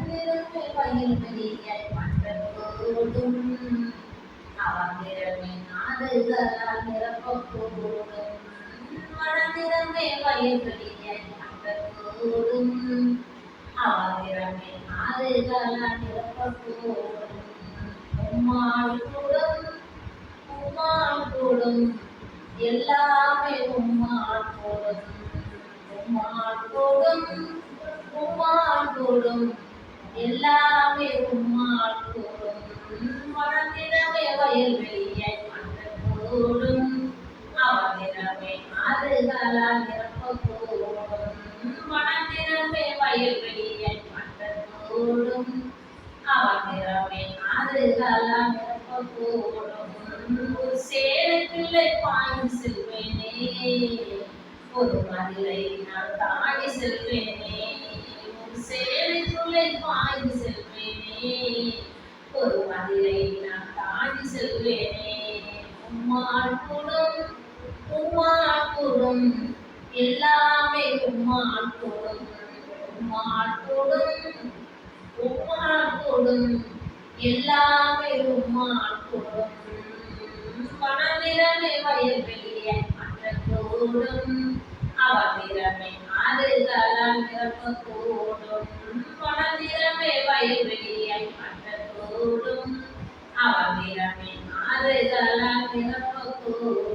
வளர்ந்திருமே வயல்வெளியாய் மன்றத்தோடும் அவந்திரமே நாடுகளால் நிரப்பக்கூடும். வளர்ந்திருமே வயல்வெளியாய் மன்றத்தோடும் அவந்திரமே நாடுகளால் நிரப்பக்கூடும். உம்மால் கூடும் உம்மால் கூடும் எல்லாமே உம்மால் கூடும். உம்மால் கூடும் உம்மால் கூடும் எல்லாமே உம்மால் கூடும். வளர்ந்திடமே வயல்வெளியாய் மன்றத்தோடும் அவந்திரமே ஆறுகளால் நிரப்பக்கூடும். வளர்ந்திடமே வயல்வெளியாய் மன்றத்தோடும் அவந்திரமே ஆறுகளால் நிரப்பக்கூடும். ஒரு சேலைக்குள்ளே பாய்ந்து செல்வேனே, ஒரு மதிலை நான் தாண்டி செல்வேனே. ஒரு சேலைக்குள்ளே பாய்ந்து செல்வேனே, ஒரு மதிலை நான் தாண்டி செல்வேனே. உம்மால் கூடும் உம்மால் கூடும் எல்லாமே உம்மால் கூடும். உம்மால் கூடும் உம்மால் கூடும் எல்லாமே உம்மால் கூடும். வனநிறமே வயல்வெளியாய் மன்றத்தோடும் அவந்திரமே ஆறுகளால் நிரப்பக்கூடும். வனநிறமே வயல்வெளியாய் மன்றத்தோடும் அவந்திரமே ஆறுகளால் நிரப்பக்கூடும்.